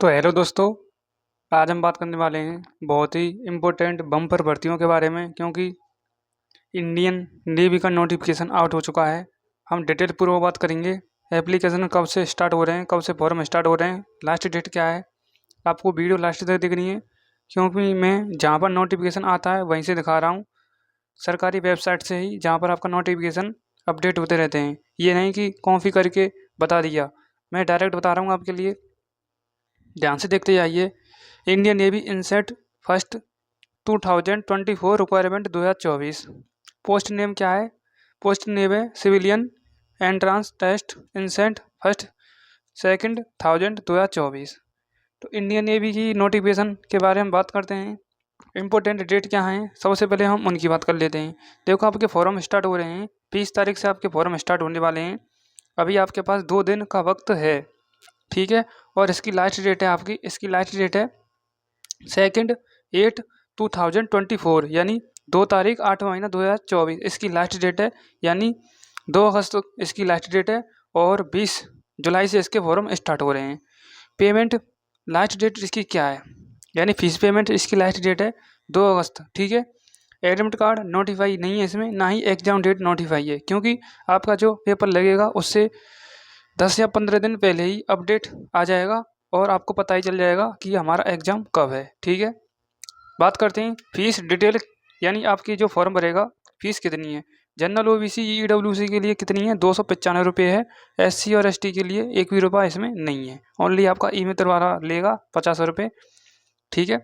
तो हेलो दोस्तों। आज हम बात करने वाले हैं बहुत ही इम्पोर्टेंट बम्पर भर्तियों के बारे में, क्योंकि इंडियन नेवी का नोटिफिकेशन आउट हो चुका है। हम डिटेल पूर्वक बात करेंगे। एप्लीकेशन कब से स्टार्ट हो रहे हैं, कब से फॉर्म स्टार्ट हो रहे हैं, लास्ट डेट क्या है। आपको वीडियो लास्ट तक देखनी है, क्योंकि मैं जहाँ पर नोटिफिकेशन आता है वहीं से दिखा रहा हूँ, सरकारी वेबसाइट से ही, जहाँ पर आपका नोटिफिकेशन अपडेट होते रहते हैं। ये नहीं कि कॉपी करके बता दिया, मैं डायरेक्ट बता रहा हूँ आपके लिए। ध्यान से देखते जाइए। Indian Navy INCET first 2024 requirement 2024। Post name क्या है? पोस्ट नेम है civilian entrance test INCET first second 2024। तो इंडियन नेवी की नोटिफिकेशन के बारे में बात करते हैं। इंपॉर्टेंट डेट क्या है, सबसे पहले हम उनकी बात कर लेते हैं। देखो, आपके फॉर्म स्टार्ट हो रहे हैं 20 तारीख से, आपके फॉर्म स्टार्ट होने वाले हैं। अभी आपके पास 2 दिन का वक्त है, ठीक है। और इसकी लास्ट डेट है, आपकी इसकी लास्ट डेट है 2/8/2024, यानी 2 तारीख 8वां महीना 2024 इसकी लास्ट डेट है, यानी 2 अगस्त इसकी लास्ट डेट है। और 20 जुलाई से इसके फॉर्म स्टार्ट हो रहे हैं। पेमेंट लास्ट डेट इसकी क्या है, यानी फीस पेमेंट इसकी लास्ट डेट है 2 अगस्त, ठीक है। एडमिट कार्ड नोटिफाई नहीं है इसमें, ना ही एग्जाम डेट नोटिफाई है, क्योंकि आपका जो पेपर लगेगा उससे 10 या 15 दिन पहले ही अपडेट आ जाएगा और आपको पता ही चल जाएगा कि हमारा एग्ज़ाम कब है, ठीक है। बात करते हैं फीस डिटेल, यानी आपकी जो फॉर्म भरेगा फीस कितनी है। जनरल ओबीसी ईडब्ल्यूसी के लिए कितनी है, 295 रुपये है। एससी और एसटी के लिए 1 भी रुपया इसमें नहीं है, ओनली आपका ई मित्र वाला लेगा 50 रुपये, ठीक है।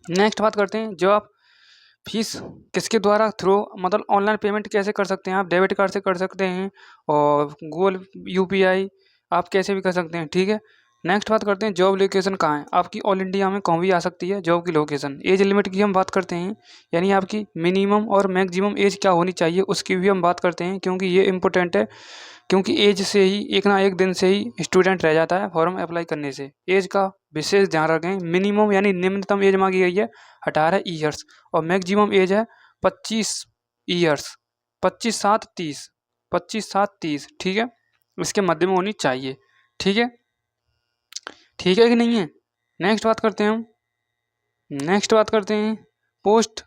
नेक्स्ट बात करते हैं, जो आप फीस किसके द्वारा थ्रू, मतलब ऑनलाइन पेमेंट कैसे कर सकते हैं। आप डेबिट कार्ड से कर सकते हैं और गूगल यूपीआई आप कैसे भी कर सकते हैं, ठीक है। नेक्स्ट बात करते हैं जॉब लोकेशन कहाँ है आपकी। ऑल इंडिया में कहीं भी आ सकती है जॉब की लोकेशन। एज लिमिट की हम बात करते हैं, यानी आपकी मिनिमम और मैक्सिमम एज क्या होनी चाहिए उसकी भी हम बात करते हैं, क्योंकि ये इंपॉर्टेंट है। क्योंकि एज से ही एक ना एक दिन से ही स्टूडेंट रह जाता है फॉर्म अप्लाई करने से। एज का विशेष ध्यान रखें। मिनिमम यानी निम्नतम एज मांगी गई है 18 ईयर्स, और मैक्सिमम एज है 25 ईयर्स। 25/7/30, 25/7/30, ठीक है। इसके मध्य में होनी चाहिए, ठीक है। ठीक है कि नहीं है। नेक्स्ट बात करते हैं हम, नेक्स्ट बात करते हैं पोस्ट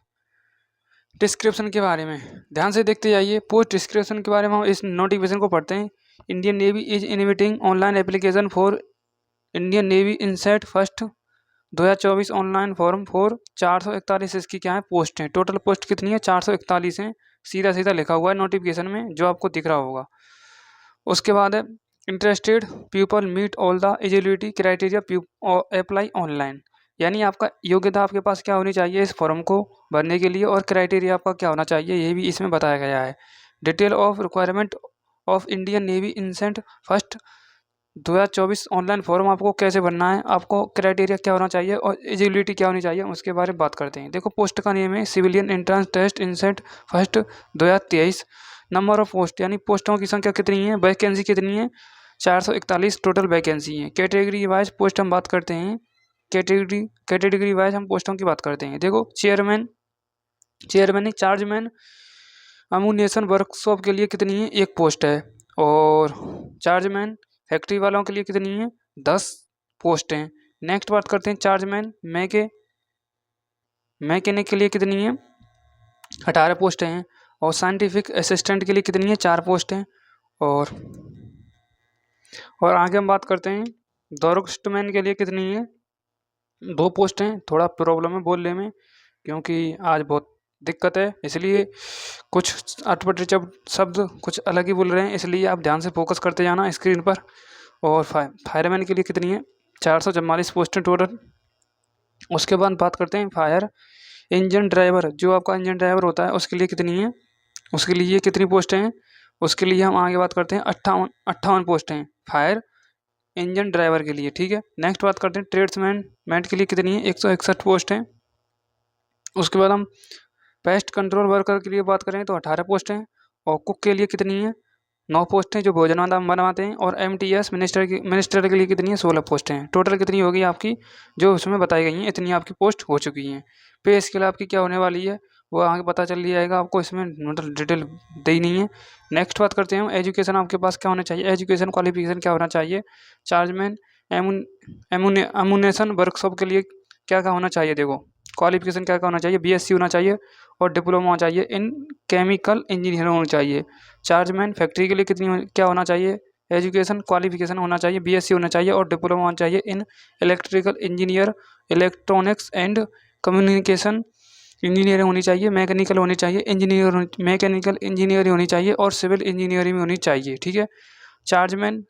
डिस्क्रिप्शन के बारे में। ध्यान से देखते जाइए। पोस्ट डिस्क्रिप्शन के बारे में हम इस नोटिफिकेशन को पढ़ते हैं। Indian Navy is inviting online application for Indian Navy INCET first 2024 online form for 441 इसकी क्या है पोस्ट है। टोटल पोस्ट कितनी है, 441 है। सीधा सीधा लिखा हुआ है नोटिफिकेशन में, जो आपको दिख रहा होगा। उसके बाद है interested people meet all the eligibility criteria apply online, यानी आपका योग्यता आपके पास क्या होनी चाहिए इस फॉर्म को भरने के लिए, और क्राइटेरिया आपका क्या होना चाहिए, ये भी इसमें बताया गया है। Detail of requirement of Indian Navy INCET first 2024 online form आपको कैसे भरना है, आपको क्राइटेरिया क्या होना चाहिए और एलिजिबिलिटी क्या होनी चाहिए, उसके बारे में बात करते हैं। देखो, पोस्ट का नेम है civilian entrance test INCET first 2023। Number of post, यानी पोस्टों की संख्या कितनी है, वैकेंसी कितनी है, 441 टोटल वैकेंसी है। कैटेगरी वाइज पोस्ट हम बात करते हैं। कैटेगरी वाइज हम पोस्टों की बात करते हैं। देखो, चेयरमैन चार्जमैन अम्यूनेशन वर्कशॉप के लिए कितनी है, 1 पोस्ट है। और चार्जमैन फैक्ट्री वालों के लिए कितनी है, 10 पोस्ट हैं। नेक्स्ट बात करते हैं चार्जमैन मैकेनिक के लिए कितनी है, 18 पोस्ट हैं। और साइंटिफिक असिस्टेंट के लिए कितनी है, 4 पोस्ट हैं। और आगे हम बात करते हैं डॉर्कस्टमैन के लिए कितनी है, 2 पोस्ट हैं। थोड़ा प्रॉब्लम है बोलने में, क्योंकि आज बहुत दिक्कत है, इसलिए कुछ अटपटे शब्द कुछ अलग ही बोल रहे हैं, इसलिए आप ध्यान से फोकस करते जाना स्क्रीन पर। और फायरमैन के लिए कितनी है, 444 पोस्टें टोटल। उसके बाद बात करते हैं फायर इंजन ड्राइवर, जो आपका इंजन ड्राइवर होता है उसके लिए कितनी है, उसके लिए कितनी पोस्टें हैं। उसके लिए हम आगे बात करते हैं 58 पोस्टें हैं फायर इंजन ड्राइवर के लिए, ठीक है। नेक्स्ट बात करते हैं ट्रेड्समैन के लिए कितनी है, 161 पोस्ट हैं। उसके बाद हम पेस्ट कंट्रोल वर्कर के लिए बात करें तो 18 पोस्ट हैं। और कुक के लिए कितनी है, 9 पोस्ट हैं जो भोजन बनवाते हैं। और MTS मिनिस्टर के लिए कितनी है, 16 पोस्ट हैं। टोटल कितनी होगी आपकी, जो उसमें बताई गई हैं इतनी आपकी पोस्ट हो चुकी हैं। पे स्केल आपकी क्या होने वाली है वो आगे पता चल जाएगा आपको, इसमें मतलब डिटेल दी नहीं है। नेक्स्ट बात करते हैं हम एजुकेशन आपके पास क्या होना चाहिए, एजुकेशन क्वालिफिकेशन क्या होना चाहिए। चार्जमैन एमुनेशन वर्कशॉप के लिए क्या क्या होना चाहिए, देखो क्वालिफिकेशन क्या क्या होना चाहिए, बीएससी होना चाहिए और डिप्लोमा होना चाहिए इन केमिकल इंजीनियर होना चाहिए। चार्जमैन फैक्ट्री के लिए क्या होना चाहिए, एजुकेशन क्वालिफिकेशन होना चाहिए, बीएससी होना चाहिए और डिप्लोमा होना चाहिए in electrical engineer, electronics and communication engineering होनी चाहिए, मैकेनिकल होनी चाहिए, मैकेनिकल इंजीनियरिंग होनी चाहिए और सिविल इंजीनियरिंग होनी चाहिए। ठीक है, चार्जमैन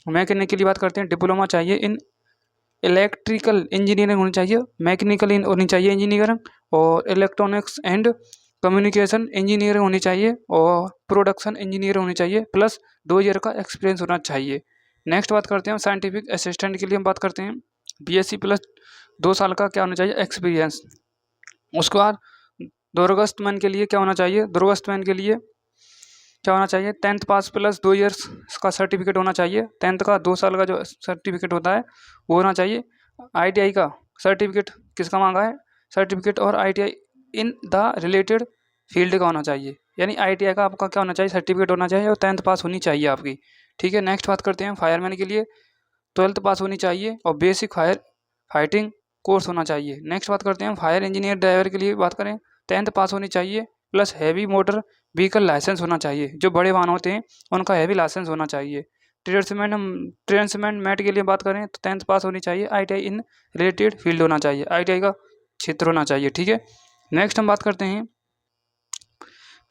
मैकेनिकल की बात करते हैं, डिप्लोमा चाहिए इन इलेक्ट्रिकल इंजीनियरिंग होनी चाहिए, मैकेनिकल होनी चाहिए इंजीनियरिंग और इलेक्ट्रॉनिक्स एंड कम्युनिकेशन इंजीनियरिंग होनी चाहिए और प्रोडक्शन इंजीनियर होनी चाहिए, प्लस 2 ईयर का एक्सपीरियंस होना चाहिए। नेक्स्ट बात करते हैं साइंटिफिक असिस्टेंट के लिए हम बात करते हैं, बीएससी प्लस 2 साल का क्या होना चाहिए एक्सपीरियंस। उसके बाद दूरस्थ के लिए क्या होना चाहिए, दूरस्थ के लिए क्या होना चाहिए, 10th पास प्लस 2 ईयर्स का सर्टिफिकेट होना चाहिए, 10th का 2 साल का जो सर्टिफिकेट होता है वो होना चाहिए। आईटीआई का सर्टिफिकेट किसका मांगा है, सर्टिफिकेट और ITI in the related field का होना चाहिए, यानी आईटीआई का आपका क्या होना चाहिए, सर्टिफिकेट होना चाहिए और 10th पास होनी चाहिए आपकी। ठीक है, नेक्स्ट बात करते हैं फायरमैन के लिए 12th पास होनी चाहिए और बेसिक फायर फाइटिंग कोर्स होना चाहिए। नेक्स्ट बात करते हैं फायर इंजीनियर ड्राइवर के लिए बात करें, 10th पास होनी चाहिए plus heavy motor vehicle licence होना चाहिए, जो बड़े वाहन होते हैं उनका हैवी लाइसेंस होना चाहिए। ट्रेड्समैन मैट के लिए बात करें तो 10th पास होनी चाहिए, आईटीआई इन रिलेटेड फील्ड होना चाहिए, आईटीआई का क्षेत्र होना चाहिए। ठीक है, नेक्स्ट हम बात करते हैं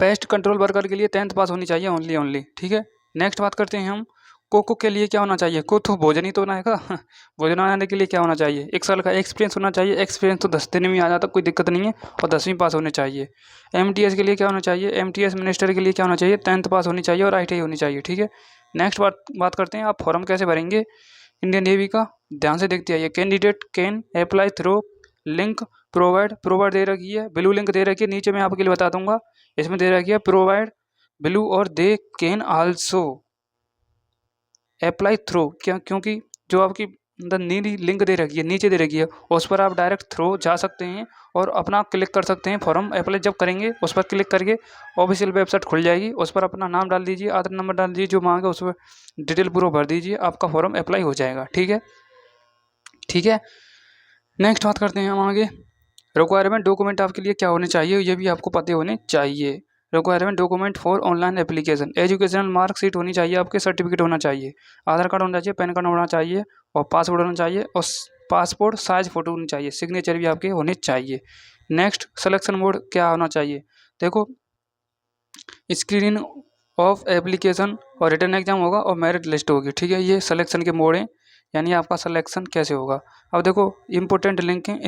पेस्ट कंट्रोल वर्कर के लिए 10th पास होनी चाहिए ओनली। ठीक है, नेक्स्ट बात करते हैं हम कोको के लिए क्या होना चाहिए, को तो भोजन ही तो बनाएगा भोजन बनाने के लिए क्या होना चाहिए, 1 साल का एक्सपीरियंस होना चाहिए, एक्सपीरियंस तो 10 दिन में आ जाता, कोई दिक्कत नहीं है और 10वीं पास होने चाहिए। एमटीएस के लिए क्या होना चाहिए, एमटीएस मिनिस्टर के लिए क्या होना चाहिए, 10th पास होनी चाहिए और आईटीआई होनी चाहिए। ठीक है, नेक्स्ट बात करते हैं आप फॉर्म कैसे भरेंगे इंडियन नेवी का, ध्यान से देखते आइए। Candidate can apply through link provide दे रखी है, ब्लू लिंक दे रखी है, नीचे मैं आपके लिए बता दूंगा, इसमें दे रखी है प्रोवाइड ब्लू और they can also apply through, क्या क्योंकि जो आपकी नीली लिंक दे रखी है नीचे दे रखी है उस पर आप डायरेक्ट थ्रू जा सकते हैं और अपना क्लिक कर सकते हैं। फॉर्म अप्लाई जब करेंगे उस पर क्लिक करके ऑफिशियल वेबसाइट खुल जाएगी, उस पर अपना नाम डाल दीजिए, आधार नंबर डाल दीजिए, जो मांगे उस पर डिटेल पूरा भर दीजिए, आपका फॉर्म अप्लाई हो जाएगा। ठीक है, नेक्स्ट बात करते हैं हम आगे, रिक्वायरमेंट डॉक्यूमेंट आपके लिए क्या होने चाहिए, ये भी आपको पते होने चाहिए। Requirement document for online application, educational marksheet होनी चाहिए आपके, सर्टिफिकेट होना चाहिए, आधार कार्ड होना चाहिए, पैन कार्ड होना चाहिए और पासपोर्ट होना चाहिए और पासपोर्ट साइज फ़ोटो होनी चाहिए, सिग्नेचर भी आपके होने चाहिए। नेक्स्ट सिलेक्शन मोड क्या होना चाहिए, देखो स्क्रीनिंग ऑफ एप्लीकेशन और रिटर्न एग्जाम होगा और मेरिट लिस्ट होगी। ठीक है, ये सिलेक्शन के मोड हैं, यानी आपका सिलेक्शन कैसे होगा। अब देखो इंपॉर्टेंट लिंक है,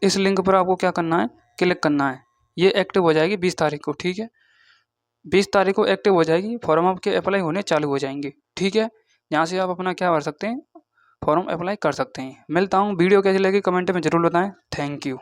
इस लिंक पर आपको क्या करना है, क्लिक करना है, ये एक्टिव हो जाएगी 20 तारीख को। ठीक है, 20 तारीख को एक्टिव हो जाएगी, फॉर्म आपके अप्लाई होने चालू हो जाएंगे। ठीक है, यहाँ से आप अपना क्या भर सकते हैं, फॉर्म अप्लाई कर सकते हैं। मिलता हूँ, वीडियो कैसी लगी कमेंट में ज़रूर बताएं। Thank you.